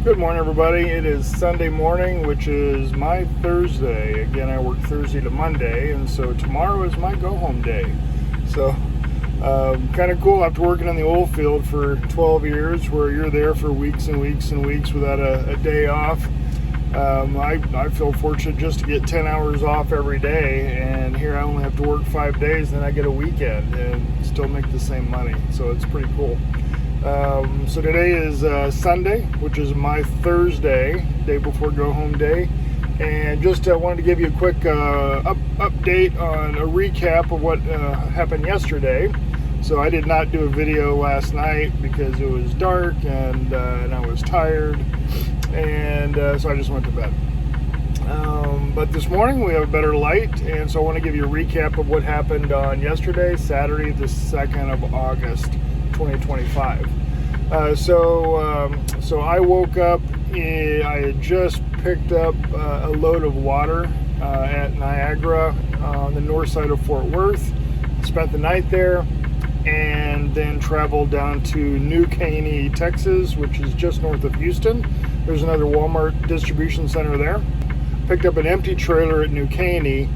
Good morning, everybody. It is Sunday morning, which is my Thursday. Again, I work Thursday to Monday, and so tomorrow is my go-home day. So, kind of cool after working in the oil field for 12 years, where you're there for weeks and weeks and weeks without a day off. I feel fortunate just to get 10 hours off every day, and here I only have to work 5 days, and I get a weekend and still make the same money. So it's pretty cool. So today is Sunday, which is my Thursday, day before go-home day, and just wanted to give you a quick update on a recap of what happened yesterday. So I did not do a video last night because it was dark and I was tired, and so I just went to bed. But this morning we have a better light, and so I want to give you a recap of what happened on yesterday, Saturday, the 2nd of August. 2025. So I woke up, I had just picked up a load of water at Niagara on the north side of Fort Worth, spent the night there, and then traveled down to New Caney, Texas, which is just north of Houston. There's another Wal-Mart distribution center there. Picked up an empty trailer at New Caney,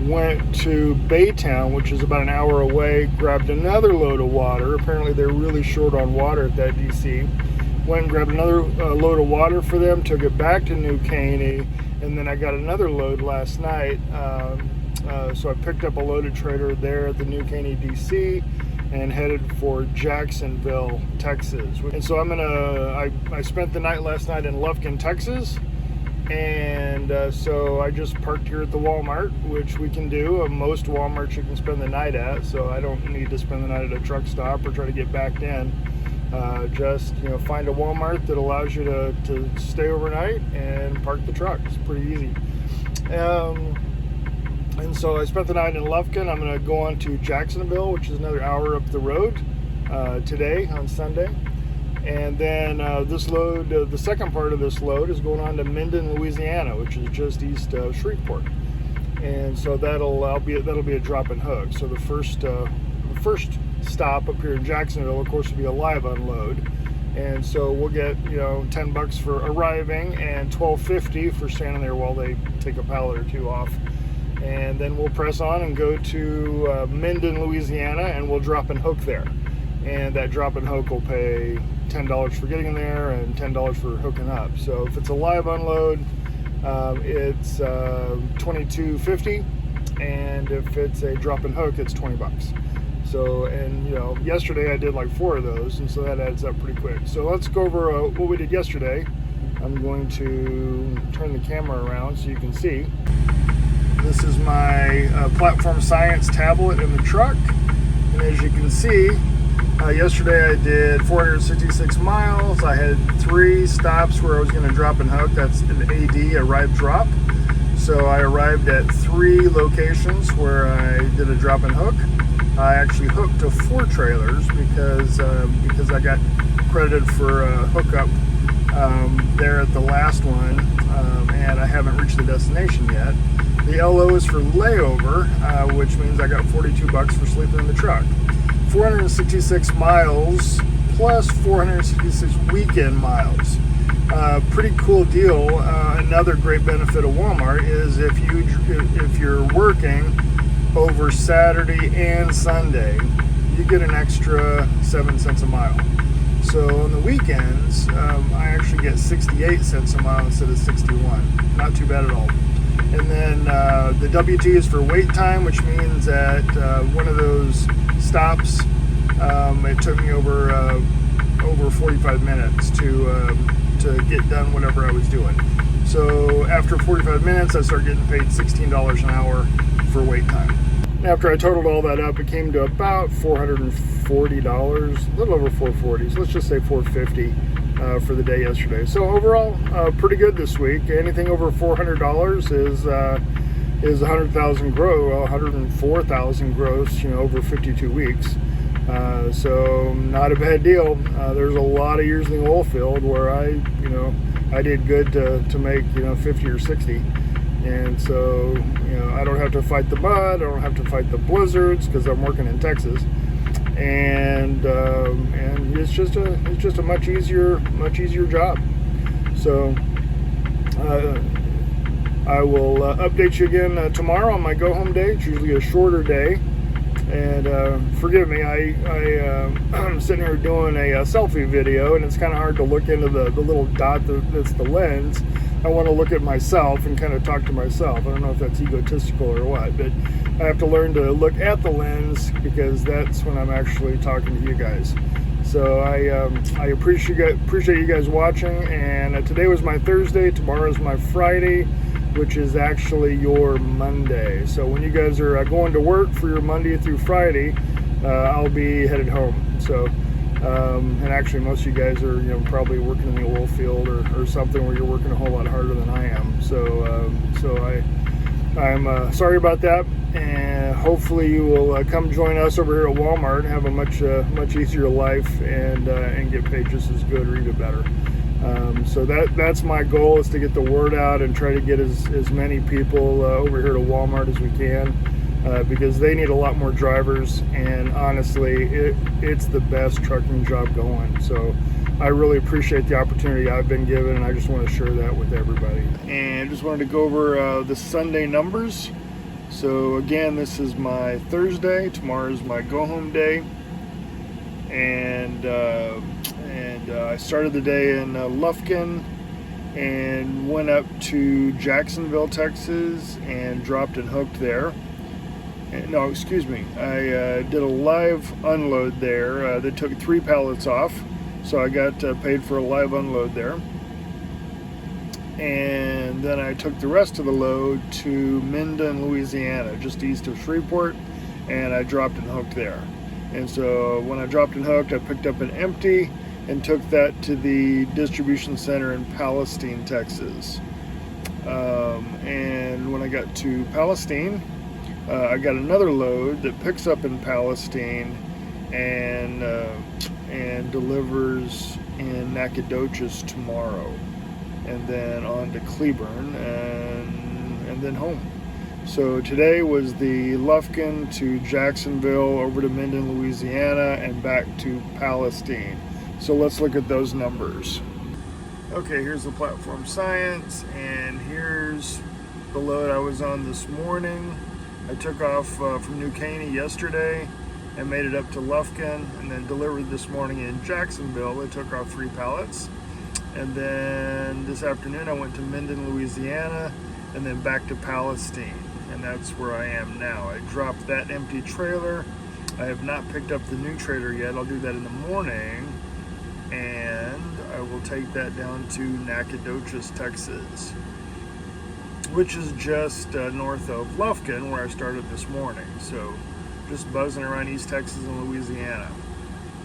went to Baytown, which is about an hour away, grabbed another load of water. Apparently they're really short on water at that DC. Went and grabbed another load of water for them, took it back to New Caney, and then I got another load last night. So I picked up a loaded trailer there at the New Caney DC and headed for Jacksonville, Texas. And so I spent the night last night in Lufkin, Texas. And so I just parked here at the Wal-Mart, which we can do. Most Walmarts you can spend the night at, so I don't need to spend the night at a truck stop or try to get back in. Just find a Walmart that allows you to stay overnight and park the truck. It's pretty easy. And so I spent the night in Lufkin. I'm going to go on to Jacksonville, which is another hour up the road today on Sunday. And then this load, the second part of this load is going on to Minden, Louisiana, which is just east of Shreveport. And so that'll be a drop and hook. So the first stop up here in Jacksonville, of course, will be a live unload. And so we'll get $10 for arriving and $12.50 for standing there while they take a pallet or two off. And then we'll press on and go to Minden, Louisiana, and we'll drop and hook there. And that drop and hook will pay $10 for getting there and $10 for hooking up. So if it's a live unload, it's $22.50, and if it's a drop and hook, it's $20. So, and yesterday I did like 4 of those, and so that adds up pretty quick. So let's go over what we did yesterday. I'm going to turn the camera around so you can see. This is my Platform Science tablet in the truck, and as you can see, yesterday I did 466 miles. I had 3 stops where I was going to drop and hook. That's an AD, arrive drop. So I arrived at 3 locations where I did a drop and hook. I actually hooked to 4 trailers because I got credited for a hookup there at the last one, and I haven't reached the destination yet. The LO is for layover, which means I got $42 for sleeping in the truck. 466 miles plus 466 weekend miles. Pretty cool deal. Another great benefit of Walmart is if you're working over Saturday and Sunday, you get an extra 7 cents a mile. So on the weekends, I actually get 68 cents a mile instead of 61. Not too bad at all. And then the WT is for wait time, which means at one of those stops, it took me over 45 minutes to get done whatever I was doing. So after 45 minutes, I started getting paid $16 an hour for wait time. After I totaled all that up, it came to about $440, a little over $440. So let's just say $450 for the day yesterday. So overall, pretty good this week. Anything over $400 is 100,000 gross, 104,000 gross, over 52 weeks. So not a bad deal. There's a lot of years in the oil field where I did good to make 50 or 60. And so, I don't have to fight the mud, I don't have to fight the blizzards because I'm working in Texas. And it's just a much easier job. So I will update you again tomorrow on my go home day. It's usually a shorter day. And forgive me, I'm sitting here doing a selfie video, and it's kind of hard to look into the little dot that's the lens. I want to look at myself and kind of talk to myself. I don't know if that's egotistical or what, but I have to learn to look at the lens, because that's when I'm actually talking to you guys. So I appreciate you guys watching, and today was my Thursday, tomorrow is my Friday, which is actually your Monday. So when you guys are going to work for your Monday through Friday, I'll be headed home. So, and actually most of you guys are, probably working in the oil field or something where you're working a whole lot harder than I am. So, I'm sorry about that, and hopefully you will come join us over here at Walmart and have a much easier life and get paid just as good or even better. So that's my goal, is to get the word out and try to get as many people over here to Walmart as we can, because they need a lot more drivers, and honestly it's the best trucking job going. So I really appreciate the opportunity I've been given, and I just want to share that with everybody. And just wanted to go over the Sunday numbers. So again, this is my Thursday, tomorrow is my go home day, and I started the day in Lufkin and went up to Jacksonville, Texas, and dropped and hooked there. No, excuse me, I did a live unload there. They took 3 pallets off, so I got paid for a live unload there. And then I took the rest of the load to Minden, Louisiana, just east of Shreveport, and I dropped and hooked there. And so when I dropped and hooked, I picked up an empty and took that to the distribution center in Palestine, Texas. And when I got to Palestine, I got another load that picks up in Palestine and delivers in Nacogdoches tomorrow, and then on to Cleburne and then home. So today was the Lufkin to Jacksonville, over to Minden, Louisiana, and back to Palestine. So let's look at those numbers. Okay, here's the platform science, and here's the load I was on this morning. I took off from New Caney yesterday and made it up to Lufkin, and then delivered this morning in Jacksonville. I took off 3 pallets. And then this afternoon I went to Minden, Louisiana, and then back to Palestine. And that's where I am now. I dropped that empty trailer. I have not picked up the new trailer yet. I'll do that in the morning. And I will take that down to Nacogdoches, Texas, which is just north of Lufkin, where I started this morning. So just buzzing around East Texas and Louisiana.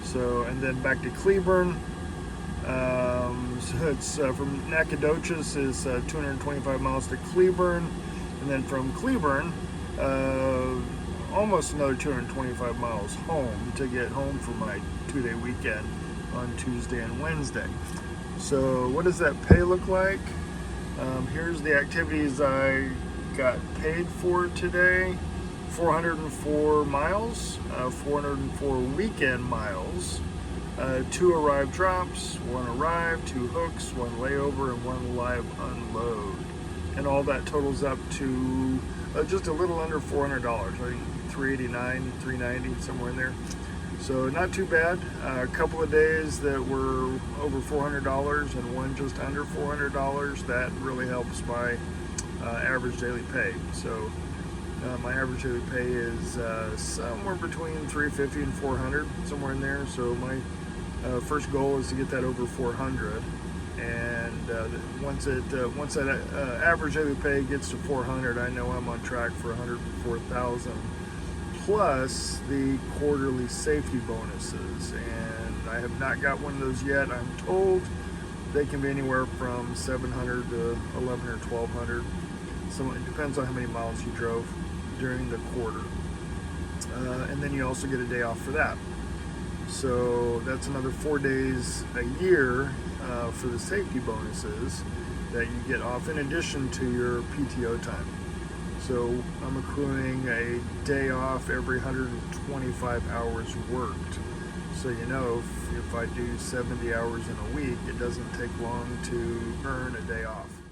So, and then back to Cleburne. So it's from Nacogdoches is 225 miles to Cleburne, and then from Cleburne almost another 225 miles home to get home for my 2-day weekend on Tuesday and Wednesday. So what does that pay look like? Here's the activities I got paid for today. 404 miles, 404 weekend miles, 2 arrived drops, 1 arrived, 2 hooks, 1 layover, and 1 live unload. And all that totals up to just a little under $400. I think $389, $390, somewhere in there. So not too bad. A couple of days that were over $400 and one just under $400. That really helps my average daily pay. So my average daily pay is somewhere between $350 and $400, somewhere in there. So my first goal is to get that over $400. And once that average daily pay gets to $400, I know I'm on track for $104,000 plus the quarterly safety bonuses. And I have not got one of those yet. I'm told they can be anywhere from $700 to $1,100 or $1,200. So it depends on how many miles you drove during the quarter. And then you also get a day off for that. So that's another 4 days a year for the safety bonuses that you get off in addition to your PTO time. So I'm accruing a day off every 125 hours worked. So you know, if I do 70 hours in a week, it doesn't take long to earn a day off.